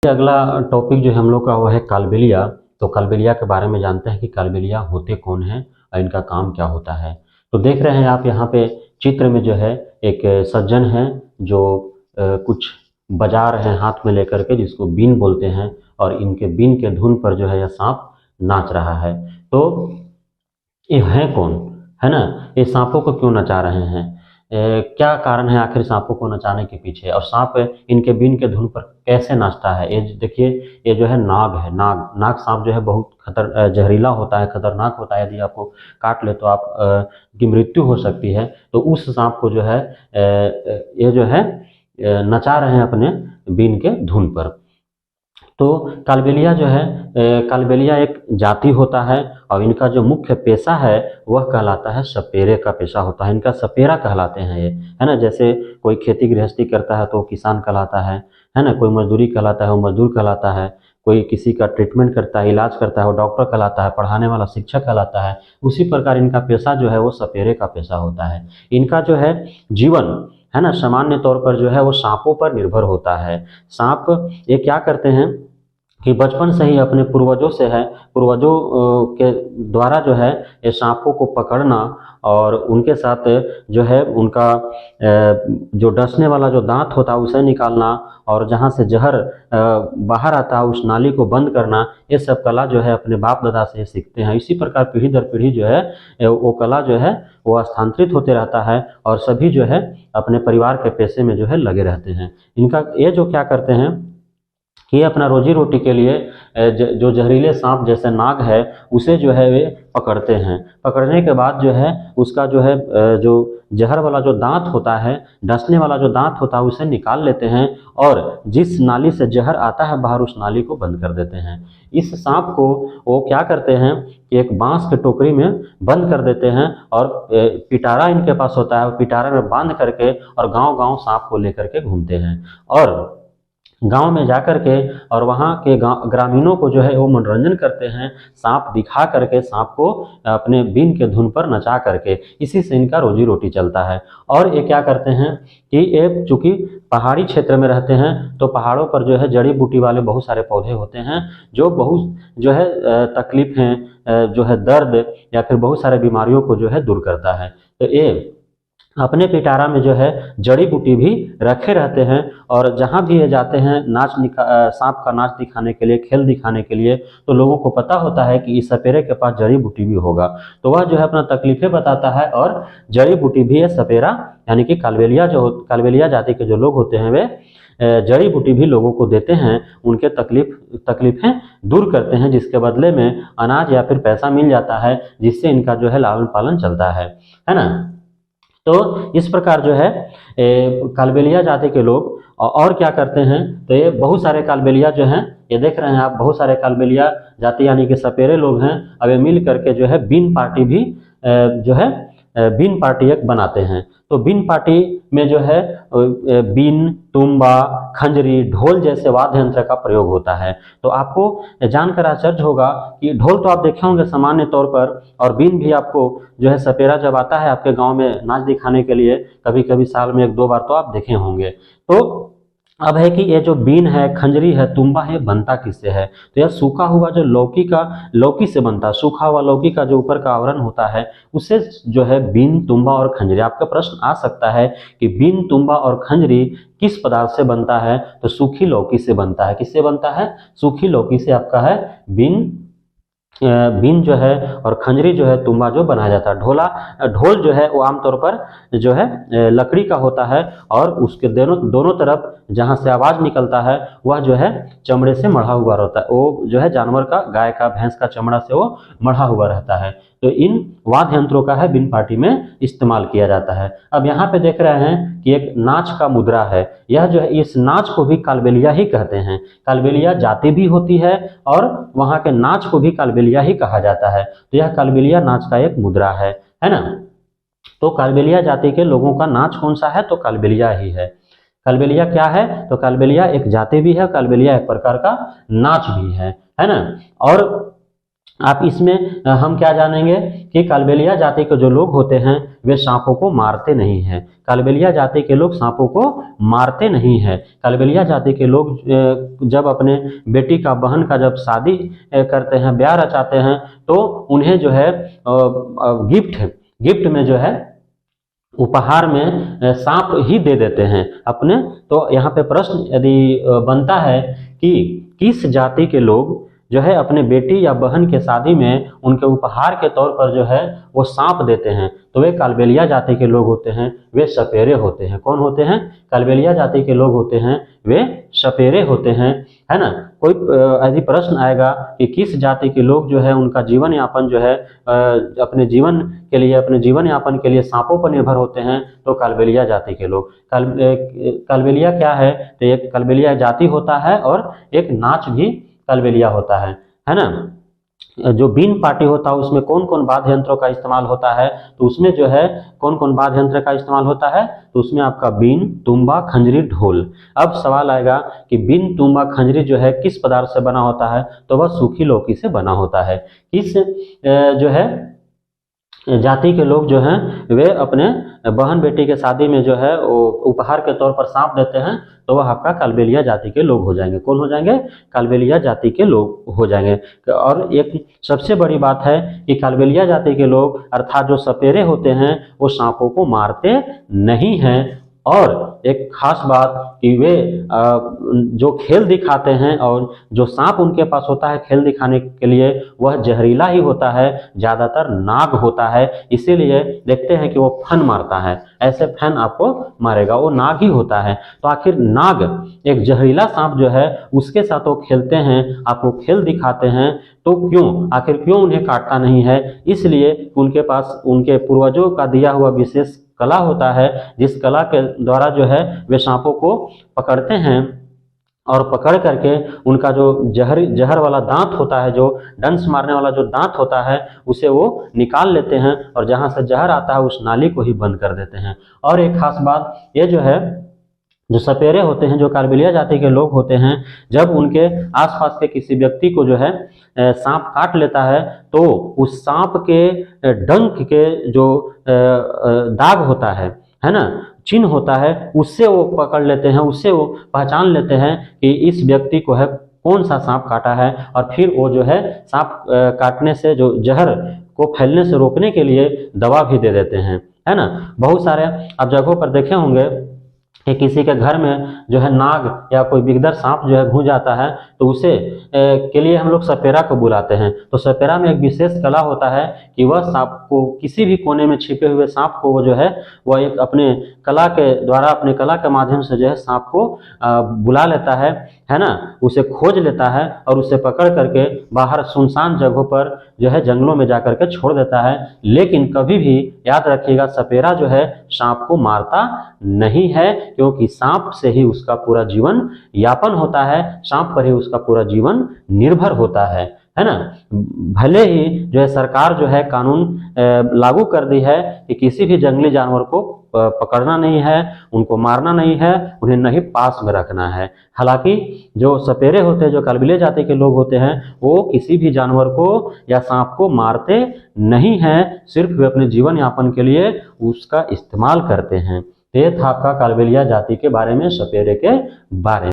अगला टॉपिक जो हम लोग का वो है कालबेलिया। तो कालबेलिया के बारे में जानते हैं कि कालबेलिया होते कौन हैं और इनका काम क्या होता है। तो देख रहे हैं आप यहाँ पे चित्र में जो है एक सज्जन है जो कुछ बजा रहे हैं हाथ में लेकर के, जिसको बीन बोलते हैं, और इनके बीन के धुन पर जो है यह सांप नाच रहा है। तो ये है कौन, है ना, ये सांपों को क्यों नचा रहे हैं, क्या कारण है आखिर सांपों को नचाने के पीछे, और सांप इनके बीन के धुन पर कैसे नाचता है। ये देखिए, ये जो है नाग है। नाग सांप जो है बहुत जहरीला होता है, खतरनाक होता है। यदि आपको काट ले तो आप की मृत्यु हो सकती है। तो उस सांप को जो है ये जो है नचा रहे हैं अपने बीन के धुन पर। तो कालबेलिया जो है कालबेलिया एक जाति होता है, और इनका जो मुख्य पेशा है वह कहलाता है सपेरे का पेशा होता है। इनका सपेरा कहलाते हैं ये, है ना। जैसे कोई खेती गृहस्थी करता है तो वो किसान कहलाता है ना। कोई मजदूरी कहलाता है वो मजदूर कहलाता है। कोई किसी का ट्रीटमेंट करता है, इलाज करता है, वो डॉक्टर कहलाता है। पढ़ाने वाला शिक्षक कहलाता है। उसी प्रकार इनका पेशा जो है वो सपेरे का पेशा होता है। इनका जो है जीवन, है ना, सामान्य तौर पर जो है वो सांपों पर निर्भर होता है। सांप ये क्या करते हैं कि बचपन से ही अपने पूर्वजों से है, पूर्वजों के द्वारा जो है ये सांपों को पकड़ना, और उनके साथ जो है उनका जो डसने वाला जो दांत होता है उसे निकालना, और जहाँ से जहर बाहर आता है उस नाली को बंद करना, ये सब कला जो है अपने बाप दादा से सीखते हैं। इसी प्रकार पीढ़ी दर पीढ़ी जो है वो कला जो है वो स्थानांतरित होते रहता है, और सभी जो है अपने परिवार के पेशे में जो है लगे रहते हैं। इनका ये जो क्या करते हैं कि अपना रोजी रोटी के लिए जो जहरीले सांप जैसे नाग है उसे जो है वे पकड़ते हैं। पकड़ने के बाद जो है उसका जो है जो जहर वाला जो दांत होता है, डसने वाला जो दांत होता है, उसे निकाल लेते हैं, और जिस नाली से जहर आता है बाहर उस नाली को बंद कर देते हैं। इस सांप को वो क्या करते हैं कि एक बांस के टोकरी में बंद कर देते हैं, और पिटारा इनके पास होता है, पिटारा में बांध करके और गांव गांव सांप को लेकर के घूमते हैं, और गांव में जाकर के और वहाँ के ग्रामीणों को जो है वो मनोरंजन करते हैं, सांप दिखा करके, सांप को अपने बीन के धुन पर नचा करके। इसी से इनका रोजी रोटी चलता है। और ये क्या करते हैं कि ये चूंकि पहाड़ी क्षेत्र में रहते हैं तो पहाड़ों पर जो है जड़ी बूटी वाले बहुत सारे पौधे होते हैं, जो बहुत जो है तकलीफें, जो है दर्द या फिर बहुत सारे बीमारियों को जो है दूर करता है। तो ये अपने पिटारा में जो है जड़ी बूटी भी रखे रहते हैं, और जहाँ भी ये जाते हैं सांप का नाच दिखाने के लिए, खेल दिखाने के लिए, तो लोगों को पता होता है कि इस सपेरे के पास जड़ी बूटी भी होगा। तो वह जो है अपना तकलीफें बताता है, और जड़ी बूटी भी है सपेरा, यानी कि कालबेलिया जाति के जो लोग होते हैं वे जड़ी बूटी भी लोगों को देते हैं, उनके तकलीफें दूर करते हैं, जिसके बदले में अनाज या फिर पैसा मिल जाता है, जिससे इनका जो है लालन पालन चलता है ना। तो इस प्रकार जो है कालबेलिया जाति के लोग और क्या करते हैं, तो ये बहुत सारे कालबेलिया जो हैं, ये देख रहे हैं आप, बहुत सारे कालबेलिया जाति यानी कि सपेरे लोग हैं। अब ये मिल करके जो है बीन पार्टी भी जो है बीन पार्टी एक बनाते हैं। तो बीन पार्टी में जो है बीन, तुम्बा, खंजरी, ढोल जैसे वाद्य यंत्र का प्रयोग होता है। तो आपको जानकर आश्चर्य होगा कि ढोल तो आप देखे होंगे सामान्य तौर पर, और बीन भी आपको जो है सपेरा जब आता है आपके गांव में नाच दिखाने के लिए, कभी कभी साल में 1-2 बार तो आप देखे होंगे। तो अब है कि ये जो बीन है, खंजरी है, तुम्बा है, बनता किससे है, तो यह सूखा हुआ जो लौकी से बनता है। सूखा हुआ लौकी का जो ऊपर का आवरण होता है उससे जो है बीन, तुम्बा और खंजरी। आपका प्रश्न आ सकता है कि बीन, तुम्बा और खंजरी किस पदार्थ से बनता है, तो सूखी लौकी से बनता है। किससे बनता है, सूखी लौकी से आपका है बीन जो है और खंजरी जो है, तुम्बा जो बनाया जाता है। ढोल जो है वो आमतौर पर जो है लकड़ी का होता है, और उसके दोनों तरफ जहां से आवाज निकलता है वह जो है चमड़े से मढ़ा हुआ रहता है। वो जो है जानवर का, गाय का, भैंस का चमड़ा से वो मढ़ा हुआ रहता है। तो इन वाद्य यंत्रों का है बीन पार्टी में इस्तेमाल किया जाता है। अब यहाँ पे देख रहे हैं कि एक नाच का मुद्रा है। यह जो है, इस नाच को भी कालबेलिया ही कहते हैं। कालबेलिया जाति भी होती है, और वहाँ के नाच को भी कालबेलिया ही कहा जाता है। तो यह कालबेलिया नाच का एक मुद्रा है ना। तो कालबेलिया जाति के लोगों का नाच कौन सा है, तो कालबेलिया ही है। कालबेलिया क्या है, तो कालबेलिया एक जाति भी है, कालबेलिया एक प्रकार का नाच भी है ना। और आप इसमें हम क्या जानेंगे कि कालबेलिया जाति के जो लोग होते हैं वे सांपों को मारते नहीं हैं। कालबेलिया जाति के लोग सांपों को मारते नहीं हैं। कालबेलिया जाति के लोग जब अपने बेटी का बहन का जब शादी करते हैं, ब्याह रचाते हैं, तो उन्हें जो है गिफ्ट में जो है उपहार में सांप ही दे देते हैं अपने। तो यहाँ पे प्रश्न यदि बनता है कि किस जाति के लोग जो है अपने बेटी या बहन के शादी में उनके उपहार के तौर पर जो है वो सांप देते हैं, तो वे कालबेलिया जाति के लोग होते हैं, वे सपेरे होते हैं। कौन होते हैं? कालबेलिया जाति के लोग होते हैं, वे सपेरे होते हैं, है ना। कोई यदि प्रश्न आएगा कि किस जाति के लोग जो है उनका जीवन यापन जो है अपने जीवन यापन के लिए सांपों पर निर्भर होते हैं, तो कालबेलिया जाति के लोग। कालबेलिया क्या है? तो एक कालबेलिया जाति होता है और एक नाच भी कालबेलिया होता है ना। जो बीन पार्टी होता है उसमें कौन कौन वाद्य यंत्रों का इस्तेमाल होता है? तो उसमें जो है कौन कौन वाद्य यंत्र का इस्तेमाल होता है? तो उसमें आपका बीन, तुंबा, खंजरी, ढोल। अब सवाल आएगा कि बीन, तुंबा, खंजरी जो है किस पदार्थ से बना होता है? तो वह सूखी लौकी से बना होता है। किस जो है जाति के लोग जो हैं वे अपने बहन बेटी के शादी में जो है वो उपहार के तौर पर सांप देते हैं, तो वह आपका कालबेलिया जाति के लोग हो जाएंगे। कौन हो जाएंगे? कालबेलिया जाति के लोग हो जाएंगे। और एक सबसे बड़ी बात है कि कालबेलिया जाति के लोग अर्थात जो सपेरे होते हैं वो सांपों को मारते नहीं हैं। और एक खास बात कि वे जो खेल दिखाते हैं और जो सांप उनके पास होता है खेल दिखाने के लिए वह जहरीला ही होता है, ज़्यादातर नाग होता है। इसीलिए देखते हैं कि वो फन मारता है, ऐसे फन आपको मारेगा, वो नाग ही होता है। तो आखिर नाग एक जहरीला सांप जो है उसके साथ वो खेलते हैं, आपको खेल दिखाते हैं, तो आखिर क्यों उन्हें काटता नहीं है? इसलिए उनके पास उनके पूर्वजों का दिया हुआ विशेष कला होता है, जिस कला के द्वारा जो है वे सांपों को पकड़ते हैं और पकड़ करके उनका जो जहर वाला दांत होता है, जो डंस मारने वाला जो दांत होता है, उसे वो निकाल लेते हैं और जहां से जहर आता है उस नाली को ही बंद कर देते हैं। और एक खास बात ये जो है, जो सपेरे होते हैं, जो कालबेलिया जाति के लोग होते हैं, जब उनके आसपास के किसी व्यक्ति को जो है सांप काट लेता है, तो उस सांप के डंक के जो दाग होता है ना, चिन्ह होता है, उससे वो पकड़ लेते हैं, उससे वो पहचान लेते हैं कि इस व्यक्ति को है कौन सा सांप काटा है। और फिर वो जो है सांप काटने से जो जहर को फैलने से रोकने के लिए दवा भी दे देते हैं, है ना। बहुत सारे आप जगहों पर देखे होंगे कि किसी के घर में जो है नाग या कोई बिगदर सांप जो है घुस जाता है, तो उसे के लिए हम लोग सपेरा को बुलाते हैं। तो सपेरा में एक विशेष कला होता है कि वह सांप को किसी भी कोने में छिपे हुए सांप को वो जो है वह एक अपने कला के द्वारा, अपने कला के माध्यम से जो है सांप को बुला लेता है ना, उसे खोज लेता है और उसे पकड़ करके बाहर सुनसान जगहों पर जो है जंगलों में जाकर के छोड़ देता है। लेकिन कभी भी याद रखिएगा, सपेरा जो है सांप को मारता नहीं है, क्योंकि सांप से ही उसका पूरा जीवन यापन होता है, सांप पर ही उसका पूरा जीवन निर्भर होता है ना। भले ही जो है सरकार जो है कानून लागू कर दी है कि किसी भी जंगली जानवर को पकड़ना नहीं है, उनको मारना नहीं है, उन्हें नहीं पास में रखना है। हालांकि जो सपेरे होते हैं, जो कालबेलिया जाति के लोग होते हैं, वो किसी भी जानवर को या सांप को मारते नहीं हैं, सिर्फ वे अपने जीवन यापन के लिए उसका इस्तेमाल करते हैं। ये था आपका कालबेलिया जाति के बारे में, सपेरे के बारे में।